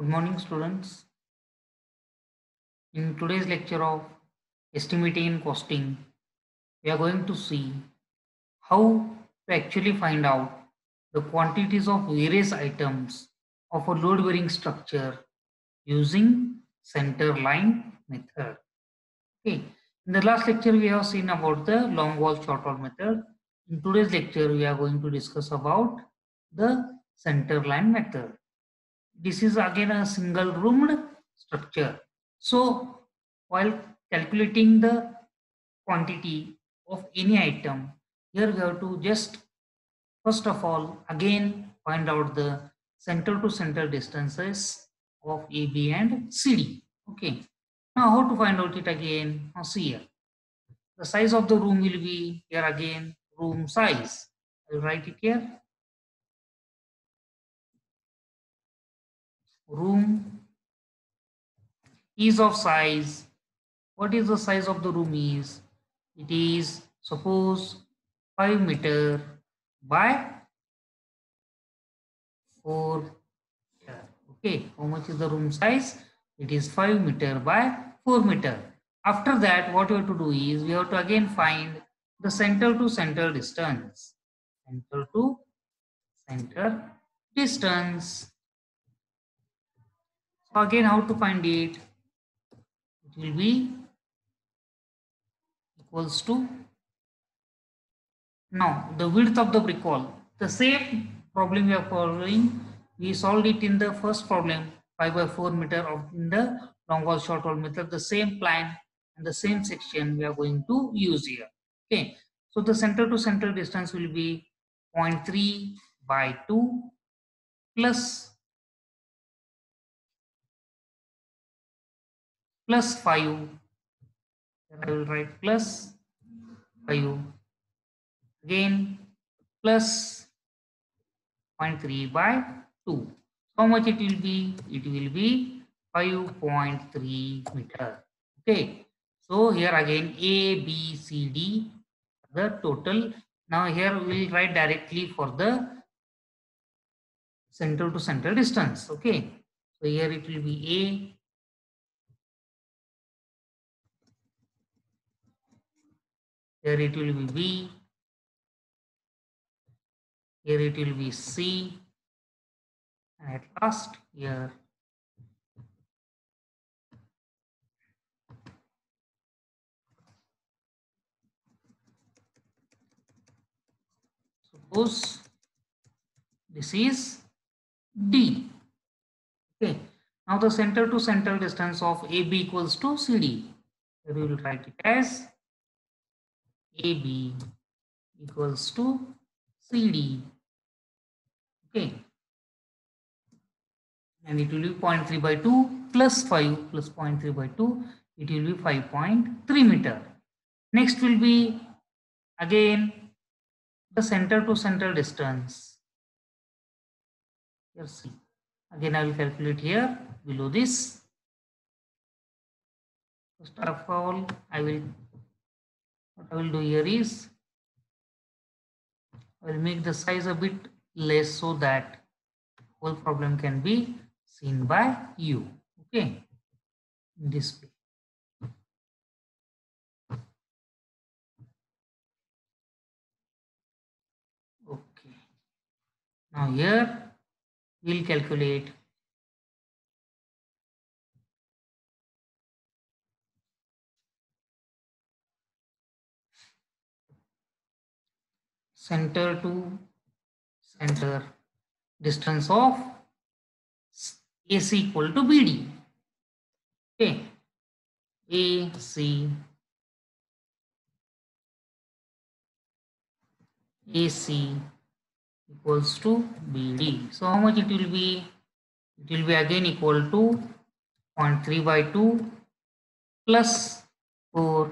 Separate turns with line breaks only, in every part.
Good morning, students. In today's lecture of estimating and costing, we are going to see how to actually find out the quantities of various items of a load bearing structure using center line method. Okay. In the last lecture, we have seen about the long wall short wall method. In today's lecture, we are going to discuss about the center line method. This is again a single roomed structure. So while calculating the quantity of any item, here we have to just first of all again find out the center to center distances of AB and CD. Okay. Now how to find out it again? Now see here. The size of the room will be here again room size. I will write it here. Room is of size. What is the size of the room is? It is suppose 5 meter by 4 meter. Okay, how much is the room size? It is 5 meter by 4 meter. After that, what we have to do is we have to again find the center to center distance. Center to center distance. So again, how to find it? It will be equals to now the width of the brick wall. The same problem we are following, we solved it in the first problem 5 by 4 meter of in the long wall short wall method. The same plan and the same section we are going to use here. Okay, so the center to center distance will be 0.3 by 2 plus 5. I will write plus 5 again plus 0.3 by 2. How much it will be? It will be 5.3 meter. Okay. So here again A, B, C, D, the total. Now here we will write directly for the center to center distance. Okay. So here it will be A. Here it will be B. Here it will be C. And at last here suppose this is D. Okay. Now the center to center distance of AB equals to CD. Here we will write it as AB equals to CD. Okay. And it will be 0.3 by 2 plus 5 plus 0.3 by 2. It will be 5.3 meter. Next will be again the center to center distance. Here see. Again I will calculate here below this. First of all, what I will do here is I will make the size a bit less so that whole problem can be seen by you. Okay, in this way. Okay, now here we'll calculate center to center distance of AC equal to BD. Okay, AC equals to BD. So how much it will be? It will be again equal to 0.3 by 2 plus 4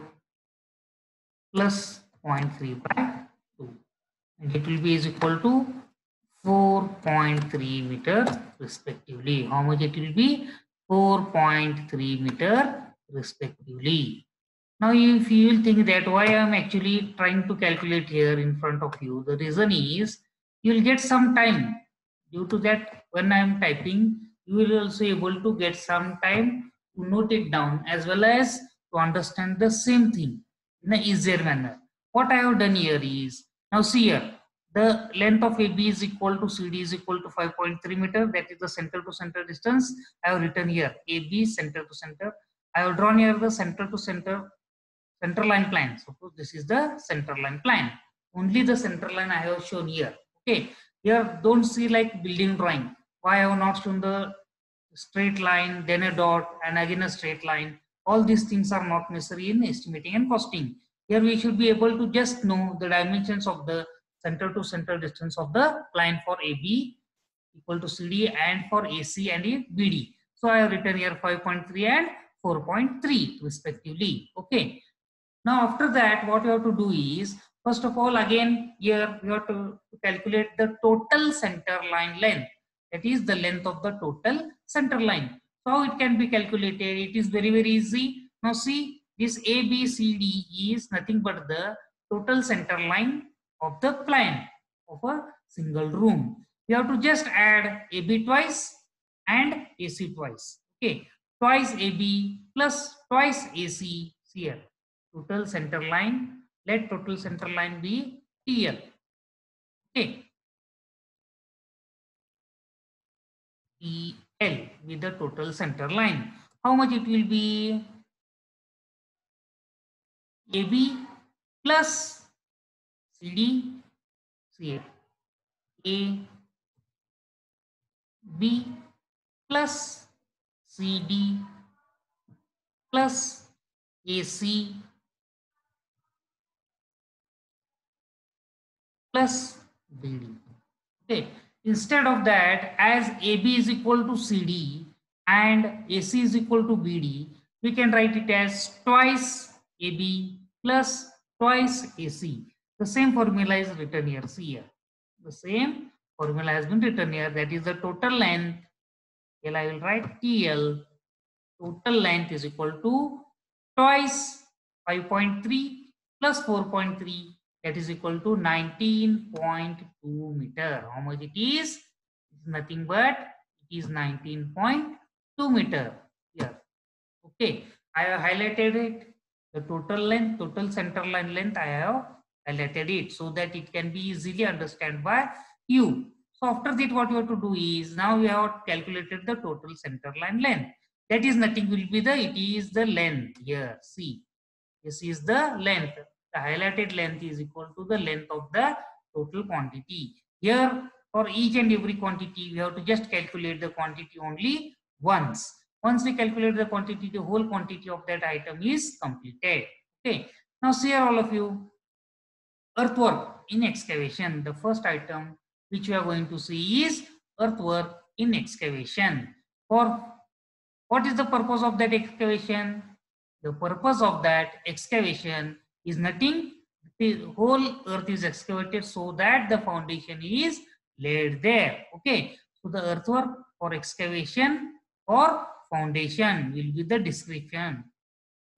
plus 0.3 by 2. And it will be is equal to 4.3 meter respectively. How much it will be? 4.3 meter respectively. Now if you will think that why I am actually trying to calculate here in front of you, the reason is you will get some time. Due to that, when I am typing, you will also able to get some time to note it down as well as to understand the same thing in an easier manner. What I have done here is, now see here, the length of AB is equal to CD is equal to 5.3 meter. That is the center to center distance. I have written here AB center to center. I have drawn here the center to center line plan. Suppose this is the center line plan. Only the center line I have shown here. Okay. Here don't see like building drawing. Why I have not shown the straight line, then a dot, and again a straight line. All these things are not necessary in estimating and costing. Here we should be able to just know the dimensions of the center to center distance of the line for AB equal to CD and for AC and BD. So I have written here 5.3 and 4.3 respectively. Okay. Now after that, what you have to do is, first of all, again here you have to calculate the total center line length. That is the length of the total center line. So how it can be calculated? It is very easy. Now see, this ABCD is nothing but the total center line of the plan of a single room. You have to just add AB twice and AC twice. Okay, twice AB plus twice AC here. Total center line, let total center line be TL. Okay, TL with the total center line. How much it will be? AB plus CD, see A, B plus CD plus AC plus BD. Okay. Instead of that, as AB is equal to CD and AC is equal to BD, we can write it as twice AB plus twice AC. The same formula is written here. See here. The same formula has been written here. That is the total length. Here I will write TL. Total length is equal to twice 5.3 plus 4.3, that is equal to 19.2 meter. How much it is? It's nothing but it is 19.2 meter here. Okay, I have highlighted it. The total length, total center line length, I have highlighted it so that it can be easily understood by you. So after that, what you have to do is, now we have calculated the total center line length. That is nothing will be the, it is the length here. See, this is the length. The highlighted length is equal to the length of the total quantity. Here, for each and every quantity, we have to just calculate the quantity only once. Once we calculate the quantity, the whole quantity of that item is completed. Okay. Now see here all of you, earthwork in excavation. The first item which we are going to see is earthwork in excavation. For what is the purpose of that excavation? The purpose of that excavation is nothing. The whole earth is excavated so that the foundation is laid there. Okay. So the earthwork for excavation or foundation will be the description.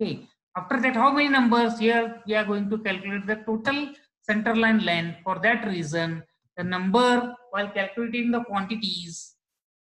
Okay. After that, how many numbers? Here we are going to calculate the total center line length. For that reason, the number, while calculating the quantities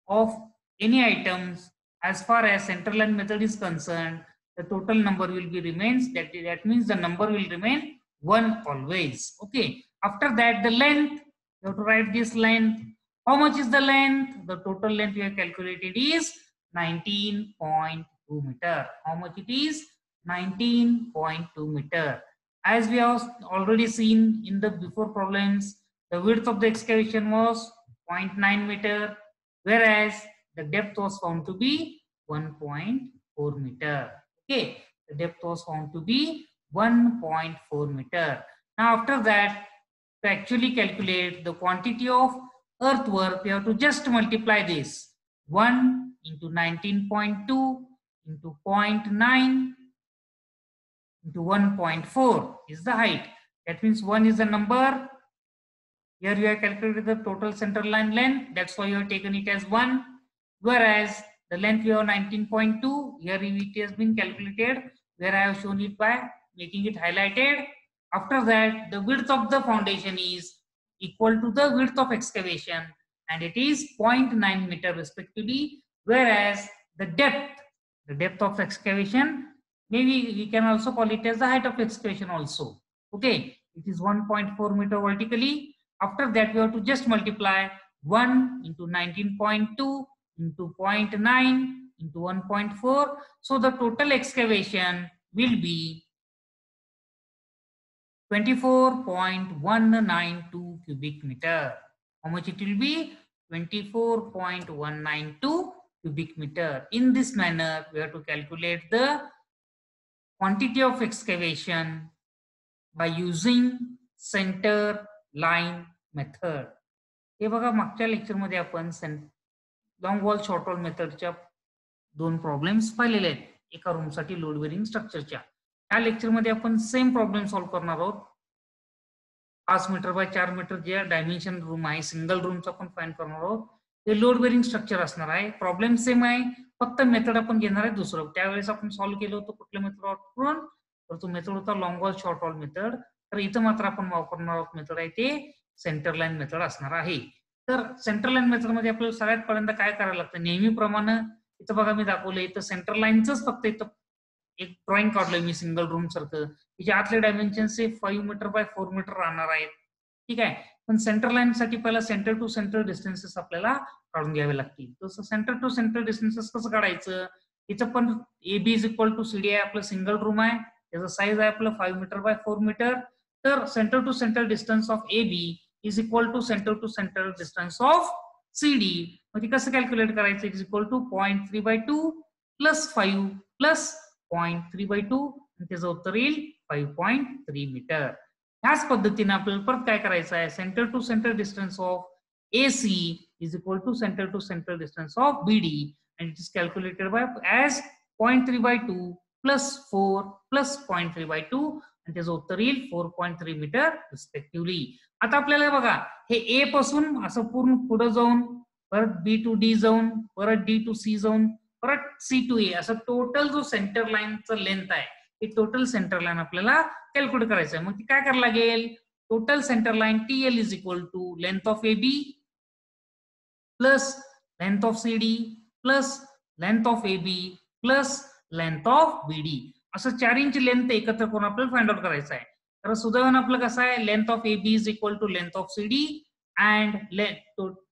of any items, as far as center line method is concerned, the total number will be remains. That means the number will remain 1 always. Okay. After that, the length, you have to write this length. How much is the length? The total length we have calculated is 19.2 meter. How much it is? 19.2 meter. As we have already seen in the before problems, the width of the excavation was 0.9 meter, whereas the depth was found to be 1.4 meter. Okay, the depth was found to be 1.4 meter. Now after that, to actually calculate the quantity of earthwork, we have to just multiply this. 1 into 19.2 into 0.9 into 1.4 is the height. That means 1 is the number. Here you have calculated the total center line length. That's why you have taken it as 1. Whereas the length you have 19.2. Here it has been calculated, where I have shown it by making it highlighted. After that, the width of the foundation is equal to the width of excavation, and it is 0.9 meter respectively. whereas the depth of excavation, maybe we can also call it as the height of excavation also. Okay, it is 1.4 meter vertically. After that, we have to just multiply 1 into 19.2 into 0.9 into 1.4. So the total excavation will be 24.192 cubic meter. How much it will be? 24.192 cubic meter. In this manner, we have to calculate the quantity of excavation by using center line method. हे बघा, मागच्या लेक्चरमध्ये आपण long wall short wall मेथडच्या दोन problems पाहिलेले आहेत एका रूमसाठी load bearing स्ट्रक्चरच्या. या लेक्चरमध्ये आपण सेम प्रॉब्लेम सॉल्व्ह करणार आहोत. 5 मीटर बाय 4 मीटर जे डायमेन्शन रूम आहे, सिंगल रूमचा आपण फाइंड करणार आहोत. ते लोड बेरिंग स्ट्रक्चर असणार आहे. प्रॉब्लेम सेम आहे, फक्त मेथड आपण घेणार आहे दुसरं. त्यावेळेस आपण सॉल्व्ह केलं होतं कुठल्या मेथड वापरून, तर तो मेथड होता long wall short wall method. तर इथं मात्र आपण वापरणार आहोत मेथड आहे ते सेंटर लाईन मेथड असणार आहे. तर सेंटर लाईन मेथड मध्ये आपल्याला सगळ्यात पहिल्यांदा काय करायला लागतं, नेहमीप्रमाणे इथं बघा मी दाखवलं, इथं सेंटर लाईनच फक्त इथं एक ड्रॉइंग काढलंय मी सिंगल रूम सारखं. तिच्या आतले डायमेन्शन 5 मीटर बाय 4 मीटर राहणार आहेत. ठीक आहे, पण सेंटर लाईन साठी पहिला सेंटर टू सेंटर डिस्टन्सेस आपल्याला काढून घ्यावे लागतील. तसं सेंटर टू सेंटर डिस्टन्सेस कसं काढायचं, इथं पण AB is equal to CD आहे, आपलं सिंगल रूम आहे, त्याचं साईज आहे आपलं 5 मीटर बाय 4 मीटर. तर centre to centre distance of AB is equal to centre distance of CD. मग ती कसं कॅल्क्युलेट करायचं, is equal to 0.3/2 plus 5 plus 0.3/2 आणि त्याचं उत्तर येईल 5.3 मीटर. ह्याच पद्धतीने आपल्याला परत काय करायचं आहे, centre to centre distance of AC is equal to centre distance of BD and it is calculated by as 0.3/2 plus 4 plus 0.3/2 आणि त्याचं उत्तर येईल 4.3 मीटर रिस्पेक्टिव्हली. आता आपल्याला बघा, हे A पासून असं पूर्ण पुढे जाऊन परत B to D जाऊन परत D to C जाऊन परत C to A असं टोटल जो सेंटर लाईनचं लेंथ आहे, हे टोटल सेंटर लाईन आपल्याला कॅल्क्युलेट करायचं आहे. मग ती काय करायला लागेल, total centre line TL is equal to length of AB plus length of CD plus length of AB plus length of BD, असं 4 इंच लेंथ एकत्र करून आपल्याला फाइंड आउट करायचं आहे. तर सुदैवानं आपलं कसं आहे, length of AB is equal to length of CD and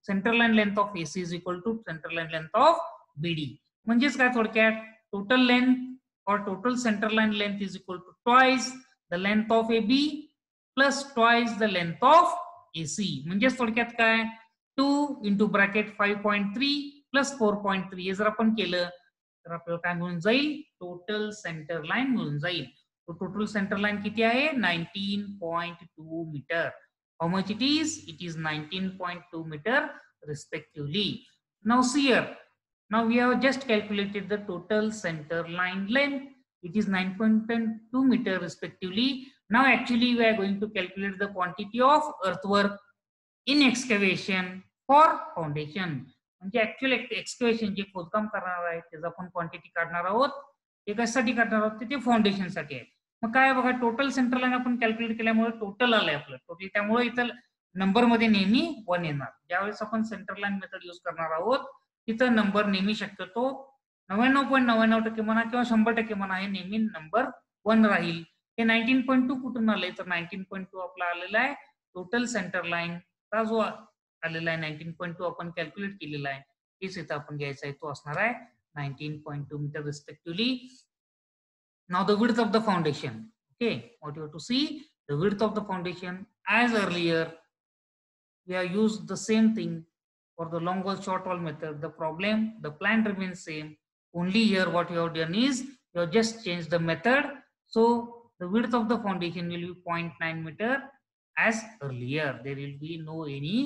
centre line length of AC is equal to centre line length of BD. म्हणजेच काय, थोडक्यात total length or total center line length is equal to twice the length of AB plus twice the length of AC. म्हणजेच थोडक्यात काय, 2 into bracket 5.3 plus 4.3 हे जर आपण केलं तर आपल्याला काय मिळून जाईल, टोटल सेंटर लाईन मिळून जाईल. तो टोटल सेंटर लाईन किती आहे, 19.2 metre. How much it is 19.2 metre respectively. Now see here, now we have just calculated the total center line length. It is 9.2 meter respectively. Now actually we are going to calculate the quantity of earthwork in excavation for foundation. म्हणजे actual एक्सकॅव्हेशन जे खोदकाम करणार आहे त्याचा आपण quantity काढणार आहोत. ते कशासाठी काढणार आहोत, ते फाउंडेशन साठी आहे. मग काय बघा, टोटल सेंटर लाईन आपण कॅल्क्युलेट केल्यामुळे टोटल आलंय आपलं टोटल, त्यामुळे इथं नंबर मध्ये नेहमी 1 येणार. ज्यावेळेस आपण सेंटर लाईन मेथड यूज करणार आहोत तिथं नंबर नेहमी शक्यतो 99.99% म्हणा किंवा 100% म्हणा, हे नेहमी नंबर 1 राहील. हे 19.2 कुठून आलंय, तर 19.2 आपला आलेला आहे टोटल सेंटर लाईन चा जो आलेला आहे 19.2 आपण कॅल्क्युलेट केलेला आहे, तेच इथं आपण घ्यायचा आहे, तो असणार आहे 19.2 metre respectively. Now the width of the foundation. Okay, what you have to see, the width of the foundation as earlier we have used the same thing for the long wall short wall method. The plan remains same. Only here what you have done is you have just changed the method. So the width of the foundation will be 0.9 meter as earlier. There will be no any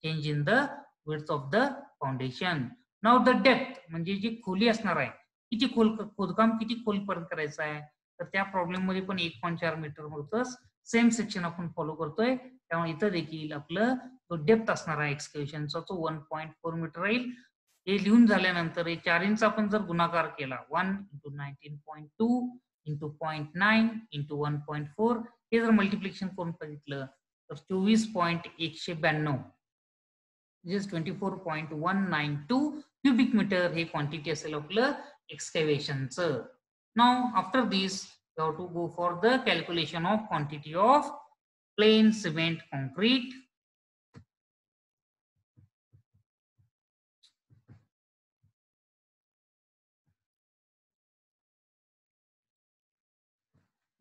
change in the width of the foundation. Now the depth म्हणजे जी खोली असणार आहे, किती खोदकाम किती खोलपर्यंत करायचं आहे, तर त्या प्रॉब्लेम मध्ये पण 1.4 मीटर होतच. सेम सेक्शन आपण फॉलो करतोय, त्यामुळे इथं देखील आपलं तो डेप्थ असणार आहे एक्सकॅव्हेशनचा तो 1.4 मीटर राहील. हे लिहून झाल्यानंतर हे 4 इंच आपण जर गुणाकार केला 1 into 19.2 into 0.9 into 1.4 हे जर मल्टिप्लिकेशन करून बघितलं तर 24.192 is 24.192 cubic meter हे क्वांटिटी असेल आपलं एक्सकॅव्हेशनचं. नाव after this you have to go for the calculation of quantity of plain cement concrete.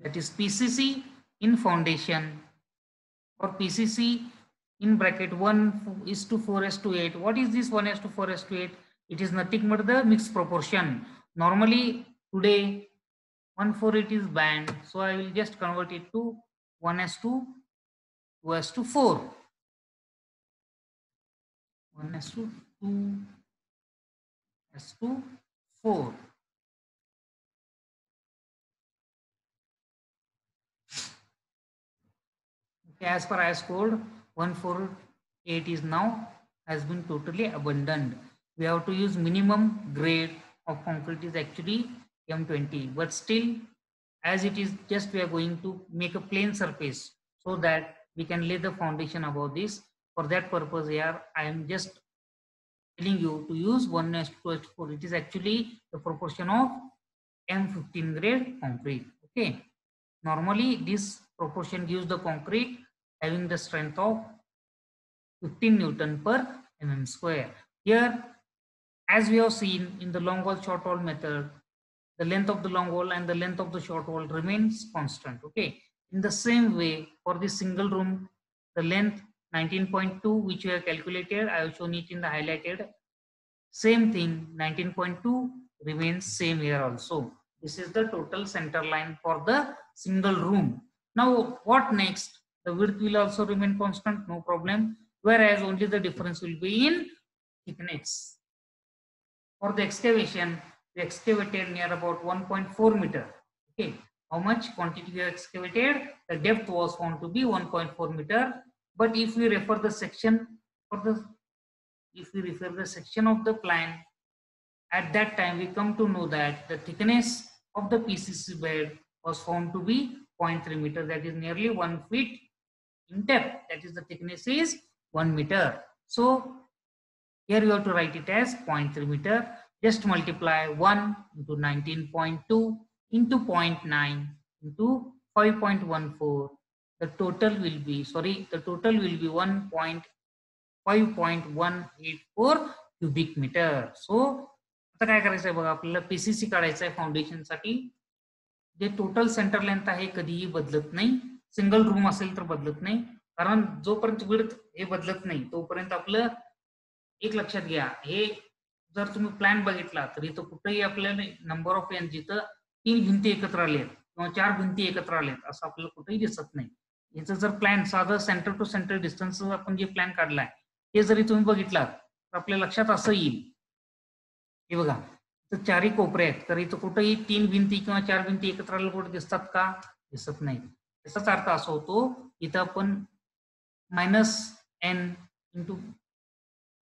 That is PCC in foundation or PCC in bracket 1:4:8. What is this 1:4:8? It is nothing but the mixed proportion. Normally today 1:4:8 is banned, so I will just convert it to 1:2:4. 1:2:4. Okay, as per IS code 148 is now has been totally abandoned. We have to use minimum grade of concrete is actually M20, but still as it is just we are going to make a plain surface so that we can lay the foundation above this. For that purpose here I am just telling you to use 1:4. It is actually the proportion of M15 grade concrete. Okay, normally this proportion gives the concrete having the strength of 15 Newton per mm square. Here, as we have seen in the long wall short wall method, the length of the long wall and the length of the short wall remains constant. Okay, in the same way for this single room, the length 19.2 which we have calculated, I have shown it in the highlighted. Same thing, 19.2 remains same here also. This is the total center line for the single room. Now what next? The width will also remain constant, no problem, whereas only the difference will be in thickness. For the excavation, we excavated near about 1.4 meter. Okay, how much quantity we have excavated? The depth was found to be 1.4 meter. But if we refer the section for the section of the plan, at that time we come to know that the thickness of the PCC bed was found to be 0.3 meter, that is nearly 1 feet in depth, that is the thickness is 1 meter. So here you have to write it as 0.3 meter. Just multiply 1 into 19.2 into 0.9 into 5.14. The total will be 1.5.184 cubic meter. So आता काय करायचं आहे बघा, आपल्याला PCC काढायचं आहे foundation साठी. जे total centre length आहे कधीही बदलत नाही, सिंगल रूम असेल तर बदलत नाही, कारण जोपर्यंत विड्थ हे बदलत नाही तोपर्यंत आपलं एक लक्षात घ्या, हे जर तुम्ही प्लॅन बघितला तर इथं कुठेही आपल्याला नंबर ऑफ एन जिथं 3 भिंती एकत्र आलेत किंवा 4 भिंती एकत्र आलेत असं आपल्याला कुठेही दिसत नाही. याचं जर प्लॅन साधं सेंटर टू सेंटर डिस्टन्स आपण जे प्लॅन काढलाय ते जरी तुम्ही बघितलात तर आपल्या लक्षात असं येईल, हे बघा तर चारही कोपरे आहेत, तर इथं कुठेही 3 भिंती किंवा 4 भिंती एकत्र आलेल्या कुठे दिसतात का? दिसत नाही. याचाच अर्थ असा होतो इथं आपण -n into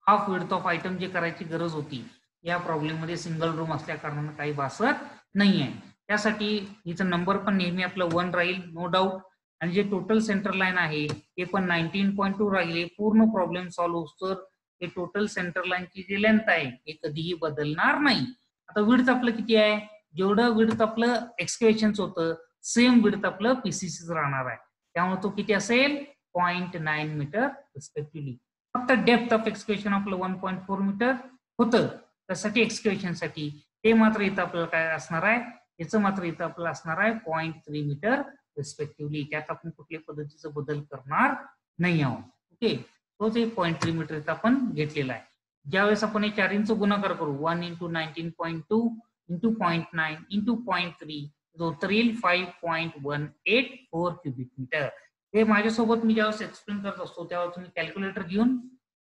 half width of item जे करायची गरज होती या प्रॉब्लेम मध्ये सिंगल रूम असल्या कारणाने काही भासत नाहीये. त्यासाठी इथं नंबर पण नेहमी आपलं 1 राहील नो डाऊट, आणि जे टोटल सेंटर लाईन आहे ते पण 19.2 राहिले. पूर्ण प्रॉब्लेम सॉल्व्ह होतो तर हे टोटल सेंटर लाईनची जी लेंथ आहे हे कधीही बदलणार नाही. आता विड्थ आपलं किती आहे? जेवढं विड्थ आपलं एक्सकॅव्हेशनचं होतं सेम विड्थ आपलं पीसीसीच राहणार आहे, त्यामुळे तो किती असेल? 0.9 मीटर रिस्पेक्टिव्हली. फक्त डेप्थ ऑफ एक्सकॅव्हेशन आपलं 1.4 मीटर होतं, त्यासाठी एक्सकॅव्हेशन साठी ते मात्र इथं आपल्याला काय असणार आहे, याचं मात्र इथं आपल्याला असणार आहे 0.3 मीटर रिस्पेक्टिव्हली. त्यात आपण कुठल्याही पद्धतीचा बदल करणार नाही आहोत. ओके, तो ते 0.3 मीटर इथं आपण घेतलेला आहे. ज्यावेळेस आपण हे चारींचा गुणाकार करू 1 इंटू 19.2 इंटू 0.9 इंटू 0.3 जो उत्तर येईल 5.184 क्युबिक मीटर. हे माझ्यासोबत मी ज्यावेळेस एक्सप्लेन करत असतो त्यावेळेस तुम्ही कॅल्क्युलेटर घेऊन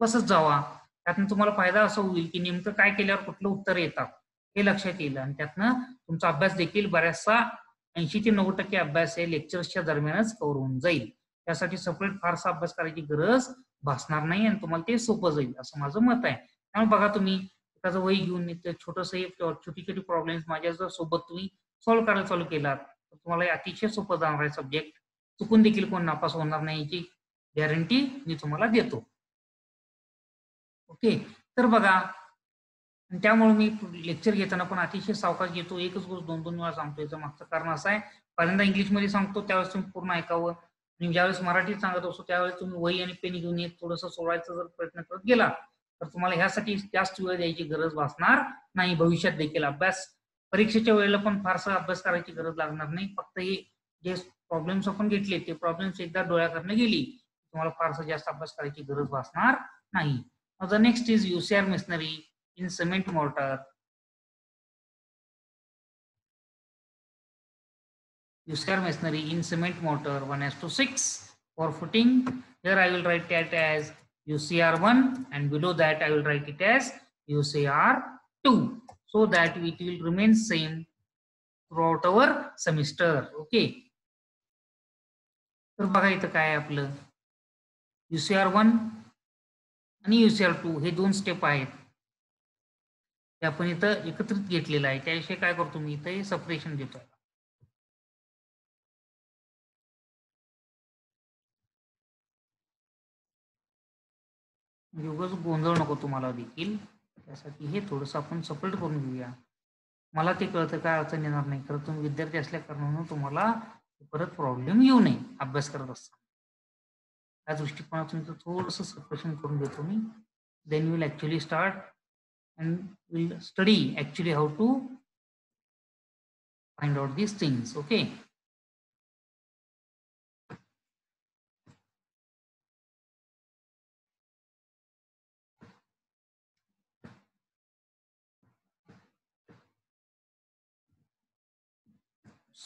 बसत जावा, त्यातून तुम्हाला फायदा असा होईल की नेमकं काय केल्यावर कुठलं उत्तर येतात हे लक्षात येईल, आणि त्यातनं तुमचा अभ्यास देखील बऱ्याचसा 80 ते 90% अभ्यास हे लेक्चर्सच्या दरम्यानच कव्हर होऊन जाईल. त्यासाठी सेपरेट फारसा अभ्यास करायची गरज भासणार नाही आणि तुम्हाला ते सोपं जाईल असं माझं मत आहे. त्यामुळे बघा तुम्ही त्याचं वही घेऊन छोटस छोटी छोटी प्रॉब्लेम्स माझ्या जर सोबत तुम्ही सॉल्व्ह करायला चालू केलात तर तुम्हाला अतिशय सोपं जाणार आहे सब्जेक्ट. चुकून देखील कोण नापास होणार नाही याची गॅरंटी मी तुम्हाला देतो. ओके. तर बघा, आणि त्यामुळे मी लेक्चर घेताना पण अतिशय सावकाश घेतो. एकच गोष्ट 2-2 वेळा सांगतो. याचं मागचं कारण असं आहे, पहिल्यांदा इंग्लिशमध्ये सांगतो त्यावेळेस तुम्ही पूर्ण ऐकावं आणि ज्यावेळेस मराठीत सांगत असतो त्यावेळेस तुम्ही वही आणि पेन घेऊन येत थोडंसं सोडवायचा जर प्रयत्न करत गेला तर तुम्हाला ह्यासाठी जास्त वेळ द्यायची गरज भासणार नाही. भविष्यात देखील अभ्यास परीक्षेच्या वेळेला पण फारसा अभ्यास करायची गरज लागणार नाही. फक्त हे जे प्रॉब्लेम्स आपण घेतले ते प्रॉब्लेम्स एकदा डोळ्याकडनं गेली तुम्हाला फारसा जास्त अभ्यास करायची गरज भासणार नाही. The next is UCR masonry in cement mortar. UCR masonry in cement mortar 1:6 for footing. Here I will write that as UCR1 and below that I will write it as UCR2 so that it will remain same throughout our semester. Okay. तर बघा इथं काय आपलं UCR1 आणि UCR2 हे दोन step आहेत. ते आपण इथं एकत्रित घेतलेलं आहे. त्याविषयी काय करतो मी इथं सेपरेशन देतो. उगाच गोंधळ नको तुम्हाला देखील त्यासाठी हे थोडंसं आपण सेपरेट करून घेऊया. मला ते कळतं काय अडचण येणार नाही. खरं तुम्ही विद्यार्थी असल्या कारणानं तुम्हाला परत प्रॉब्लेम येऊ नये अभ्यास करत असताना. त्या दृष्टिकोनातून थोडंसं सेपरेशन करून देतो मी. Then will actually start and will study actually how to find out these things. Okay.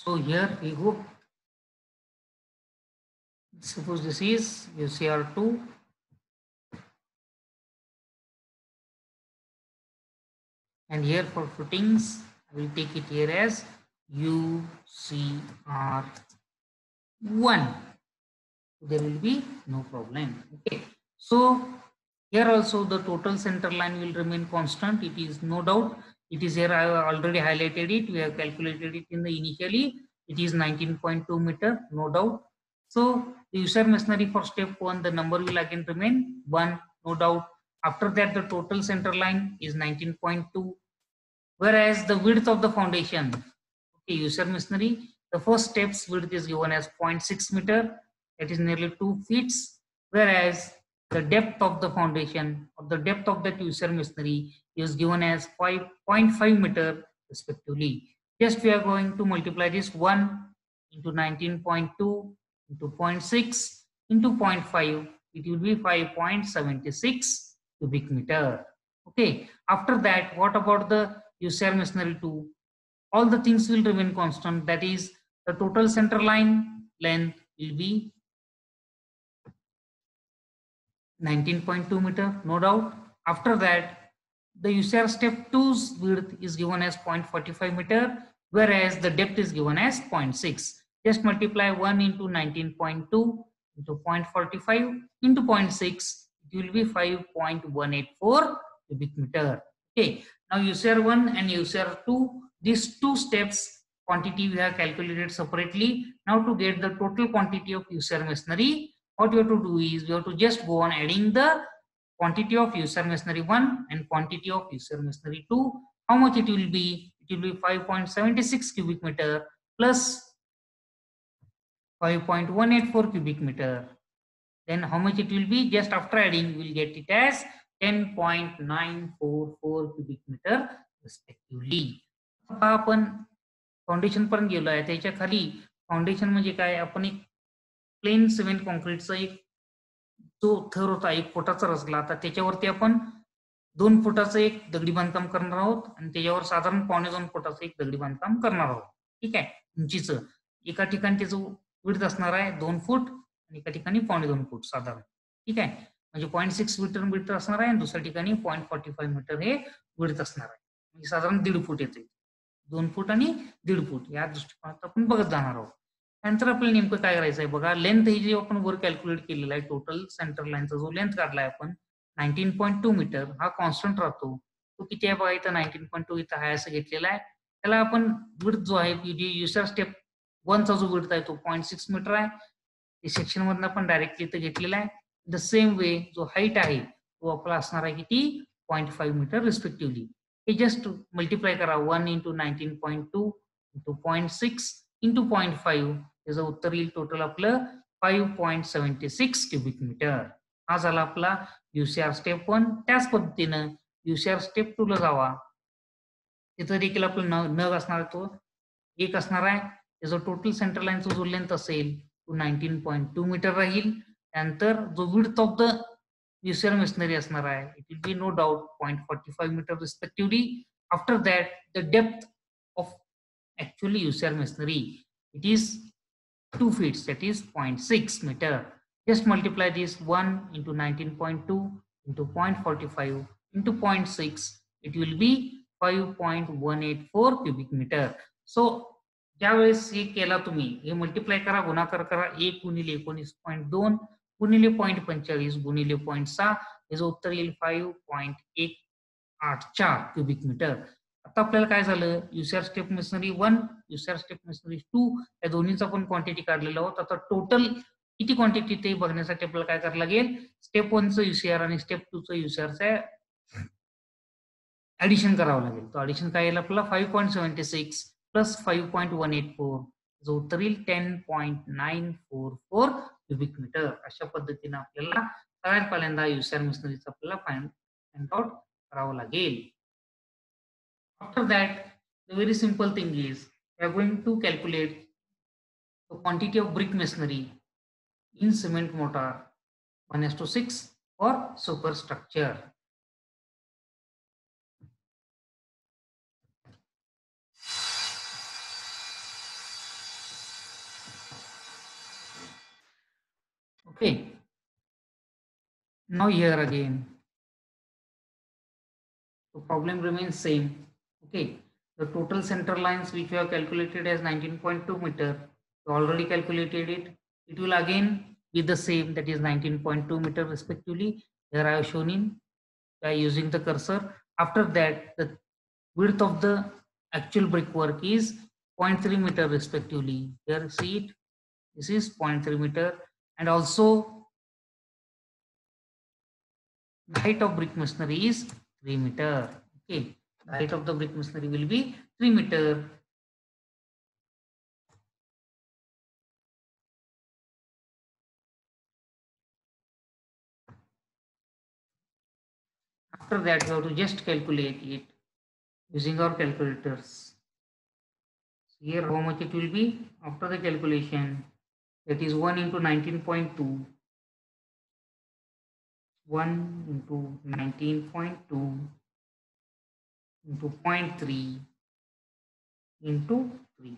So here we go. Suppose this is UCR2 and here for footings I will take it here as UCR1. There will be no problem. Okay. So here also the total center line will remain constant. It is no doubt. It is here. I have already highlighted it. We have calculated it in the initially. It is 19.2 meter. No doubt. So the UCR masonry for step 1, the number will again remain 1. No doubt. After that, the total center line is 19.2. Whereas the width of the foundation, okay, UCR masonry, the first steps width is given as 0.6 meter. That is nearly 2 feet. Whereas the depth of the foundation or the depth of that UCR masonry is given as 5.5 meter respectively. Just we are going to multiply this 1 into 19.2 into 0.6 into 0.5. It will be 5.76 cubic meter. Okay. After that, what about the UCR masonry 2? All the things will remain constant. That is, the total center line length will be 19.2 meter, no doubt. After that, the UCR step 2's width is given as 0.45 meter, whereas the depth is given as 0.6. Just multiply 1 into 19.2 into 0.45 into 0.6. It will be 5.184 cubic meter. Okay. Now UCR1 and UCR2, these two steps quantity we have calculated separately. Now to get the total quantity of UCR masonry, what we have to do is we have to just go on adding the quantity of UCR masonry 1 and quantity of UCR masonry 2. How much it will be? It will be 5.76 cubic meter plus 5.184 cubic meter. Then how much it will be? Just after adding, we will get it as 10.944 cubic meter respectively. आता आपण foundation पर्यंत गेलो आहे. त्याच्या खाली foundation म्हणजे काय, आपण एक प्लेन सिमेंट कॉन्क्रीटचा एक जो थर होता 1 फुटाचा रचला. आता त्याच्यावरती आपण 2 फुटाचं एक दगडी बांधकाम करणार आहोत आणि त्याच्यावर साधारण 2.25 फुटाचं एक दगडी बांधकाम करणार आहोत. ठीक आहे. उंचीचं एका ठिकाणी त्याचं विड्थ असणार आहे 2 फूट आणि एका ठिकाणी 2.25 फूट साधारण. ठीक आहे. म्हणजे 0.6 मीटर विड्थ असणार आहे आणि दुसऱ्या ठिकाणी 0.45 मीटर हे विड्थ असणार आहे. म्हणजे साधारण 1.5 फूट येते. 2 फूट आणि 1.5 फूट या दृष्टिकोनात आपण बघत जाणार आहोत. त्यानंतर आपल्याला नेमकं काय करायचं आहे बघा. लेंथ ही जी आपण वर कॅल्क्युलेट केलेला आहे टोटल सेंटर लाईनचा जो लेंथ काढलाय आपण 19.2 मीटर हा कॉन्स्टंट राहतो. तो किती आहे बघा इथं 19.2 इथं आहे असं घेतलेला आहे. त्याला आपण विड्थ जो आहे युसर स्टेप 1चा जो विड्थ आहे तो 0.6 मीटर आहे. सेक्शन मधनं आपण डायरेक्टली इथं घेतलेला आहे. द सेम वे जो हाईट आहे तो आपला असणार आहे किती 0.5 मीटर रिस्पेक्टिव्हली. हे जस्ट मल्टिप्लाय करा 1 इंटू 19.2 इंटू 0.6 इंटू 0.5 त्याचं उत्तर येईल टोटल आपलं 5.76 क्युबिक मीटर. हा झाला आपला युसीआर स्टेप 1. त्याच पद्धतीनं युसीआर स्टेप 2 ला जावा. तिथं देखील आपलं नग असणार तो एक असणार आहे. त्याचं टोटल सेंटर लाईनचा जो लेंथ असेल तो 19.2 मीटर राहील. त्यानंतर जो width of the UCR masonry असणार आहे it will be no doubt 0.45 meter respectively. After that the depth of actually UCR masonry it is 2 feet, that is 0.6 meter. Just multiply this 1 into 19.2 into 0.45 into 0.6, it will be 5.184 cubic meter. So ज्यावेळेस हे केला तुम्ही हे multiply करा गुणाकार करा 1 गुणिले 19.2 गुणिले 0.45 गुणिले 0.6 याचं उत्तर येईल 5.184 क्युबिक मीटर. आता आपल्याला काय झालं युसीआर स्टेप मेसनरी 1 युसीआर स्टेप मेसनरी 2 या दोन्हीचा पण क्वांटिटी काढलेला आहोत. आता टोटल किती क्वांटिटी ते बघण्यासाठी आपल्याला काय करायला लागेल स्टेप 1 चं युसीआर आणि स्टेप 2 चं युसीआरचं ऍडिशन करावं लागेल. तो ऍडिशन काय येईल आपल्याला 5.76 प्लस 5.184 जो उत्तर येईल 10.944 क्युबिक मीटर. अशा पद्धतीने आपल्याला सगळ्यात पहिल्यांदा युसीआर मेसनरीचं आपल्याला फाइंड आउट करावं लागेल. After that, the very simple thing is we are going to calculate the quantity of brick masonry in cement mortar 1:6 for superstructure. Okay. Now here again, the problem remains same. Okay. The total center lines which we have calculated as 19.2 meter, we already calculated it. It will again be the same, that is 19.2 meter respectively. Here I have shown in by using the cursor. After that, the width of the actual brickwork is 0.3 meter respectively. Here see it, this is 0.3 meter, and also the height of brick masonry is 3 meter. Okay, the height of the brick masonry will be 3 meter. After that, we have to just calculate it using our calculators. So here how much it will be after the calculation, that is 1 into 19.2, 1 into 19.2 into 0.3 into 3,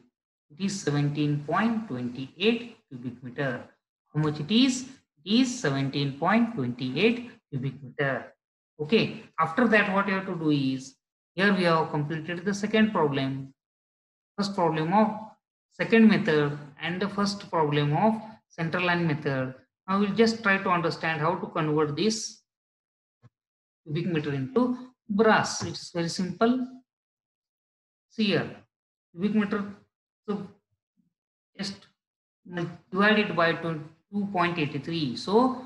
it is 17.28 cubic meter. How much it is? It is 17.28 cubic meter. Okay, after that what you have to do is, here we have completed the second problem, first problem of second method and the first problem of center line method. Now we'll just try to understand how to convert this cubic meter into brass. It's very simple. See here, cubic meter, so just divide it by 2.83. So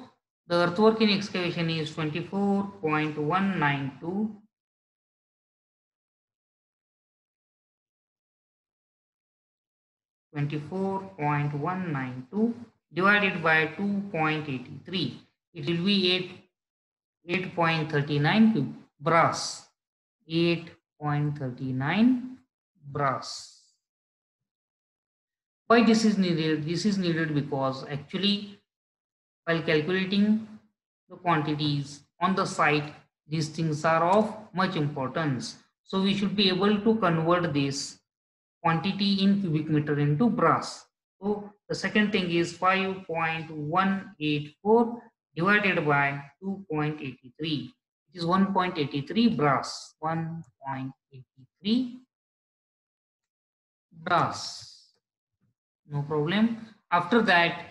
the earthwork in excavation is 24.192 divided by 2.83. It will be 8.39 brass. 8.39 brass. Why this is needed? This is needed because actually while calculating the quantities on the site, these things are of much importance. So we should be able to convert this quantity in cubic meter into brass. So the second thing is 5.184 divided by 2.83. It is 1.83 brass. 1.83 brass. No problem. After that,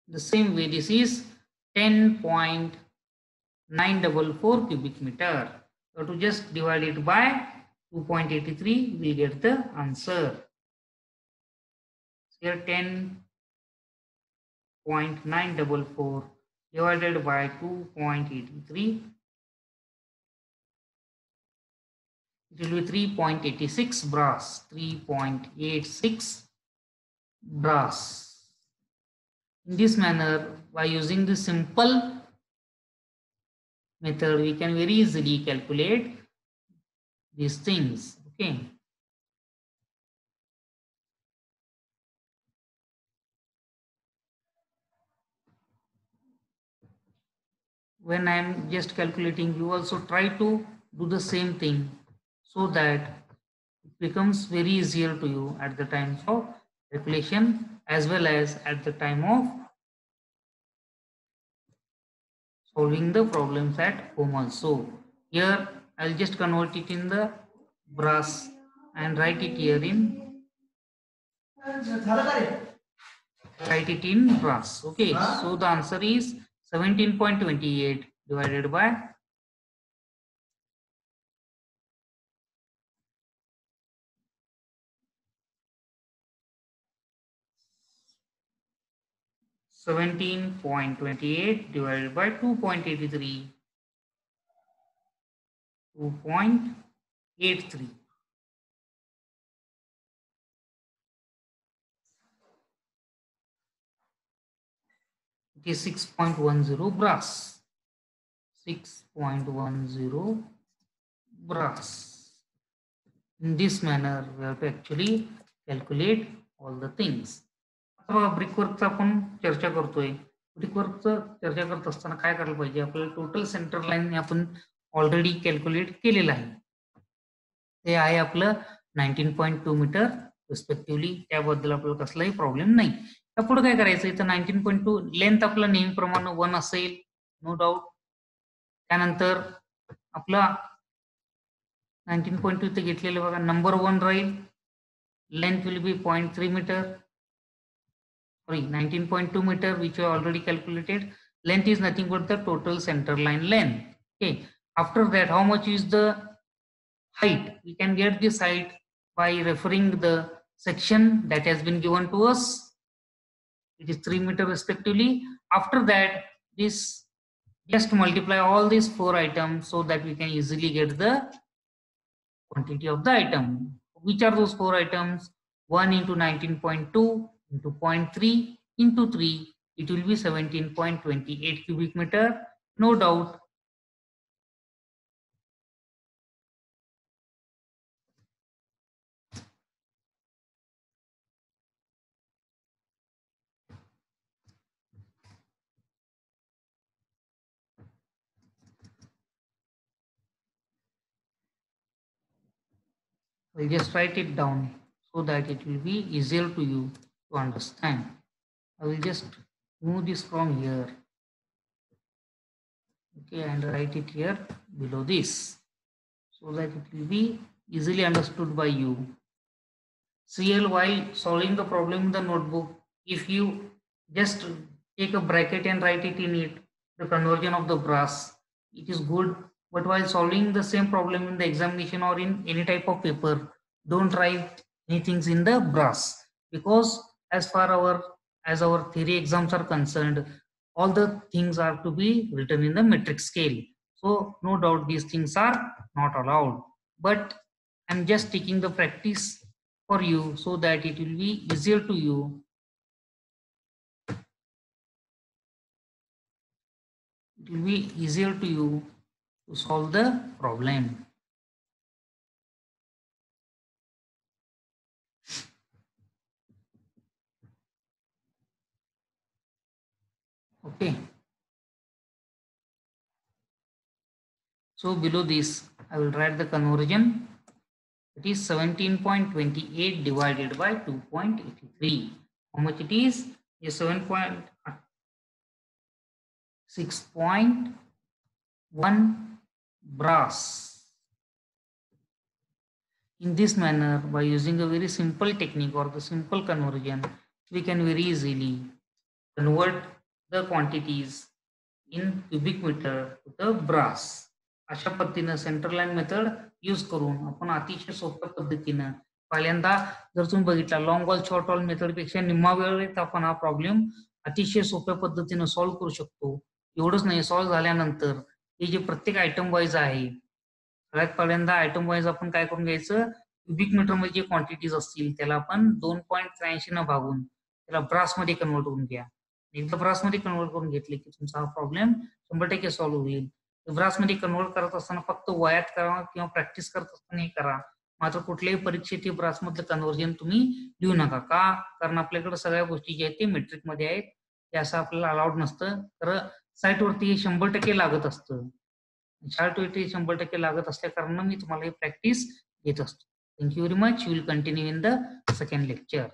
the same way, this is 10.944 cubic meter. So to just divide it by 2.83, we get the answer. Here 10.944 divided by 2.83. It will be 3.86 brass. 3.86 brass. In this manner, by using the simple method, we can very easily calculate these things. Okay. When I am just calculating, you also try to do the same thing so that it becomes very easier to you at the time of calculation as well as at the time of solving the problems at home also. Here I'll just convert it in the brass and write it here in brass. Okay, so the answer is 17.28 divided by 17.28 divided by 2.83. 2.83. It is 6.10 brass. 6.10 brass. In this manner, we have to actually calculate all the things. आता ब्रिकवर्कचा आपण चर्चा करतोय. ब्रिकवर्कचं चर्चा करत असताना काय करायला पाहिजे, आपल्याला टोटल सेंटर लाईन आपण ऑलरेडी कॅल्क्युलेट केलेलं आहे. ते आहे आपलं 19.2 मीटर रिस्पेक्टिव्हली. त्याबद्दल आपल्याला कसलाही प्रॉब्लेम नाही. तर पुढे काय करायचं, इथं 19.2 लेंथ आपलं नेहमीप्रमाणे 1 असेल, नो डाऊट. त्यानंतर आपला 19.2 इथे घेतलेलं बघा, नंबर 1 राहील, length will be 0.3 metre. Sorry, 19.2 meter, which we already calculated. Length is nothing but the total center line length. Okay. After that, how much is the height? We can get this height by referring the section that has been given to us. It is 3 meter respectively. After that, this just multiply all these 4 items so that we can easily get the quantity of the item. Which are those 4 items? 1 into 19.2 into 0.3 into 3, it will be 17.28 cubic meter, no doubt. I'll just write it down so that it will be easier to you to understand. I will just move this from here. Okay, and write it here below this so that it will be easily understood by you. CL, while solving the problem in the notebook, if you just take a bracket and write it in it, the conversion of the brass, it is good. But while solving the same problem in the examination or in any type of paper, don't write anything in the brass, because as far as our theory exams are concerned, all the things are to be written in the metric scale. So no doubt these things are not allowed. But I'm just taking the practice for you so that it will be easier to you. It will be easier to you to solve the problem. Okay. So below this, I will write the conversion. It is 17.28 divided by 2.83. How much it is? 6.1 brass. In this manner, by using a very simple technique or the simple conversion, we can very easily convert the quantities in cubic meter to the brass. अशा पद्धतीनं centre line method use करून आपण अतिशय सोप्या पद्धतीनं, पहिल्यांदा जर तुम्ही बघितला long wall short wall method पेक्षा निम्मा वेळेत आपण हा प्रॉब्लेम अतिशय सोप्या पद्धतीनं सॉल्व्ह करू शकतो. एवढंच नाही, सॉल्व्ह झाल्यानंतर हे जे प्रत्येक आयटम वाईज आहे, सगळ्यात पहिल्यांदा आयटम वाईज आपण काय करून घ्यायचं, क्युबिक मीटर मध्ये जे क्वांटिटीज असतील त्याला आपण 2.83 न भागून त्याला ब्रासमध्ये कन्वर्ट करून घ्या. एकदा ब्रासमध्ये कन्वर्ट करून घेतले की तुमचा हा प्रॉब्लेम 100% सॉल्व्ह होईल. ब्रासमध्ये कन्वर्ट करत असताना फक्त वयात करा किंवा प्रॅक्टिस करत असताना हे करा, मात्र कुठल्याही परीक्षेत हे ब्रासमधलं कन्व्हर्जन तुम्ही देऊ नका. का? कारण आपल्याकडे सगळ्या गोष्टी ज्या आहेत ते मेट्रिक मध्ये आहेत, ते असं आपल्याला अलाउड नसतं. तर साईटवरती हे 100% लागत असतं. शार्ट 100% लागत असल्या कारणाने मी तुम्हाला हे प्रॅक्टिस घेत असतो. Thank you very much. Will continue in the second lecture.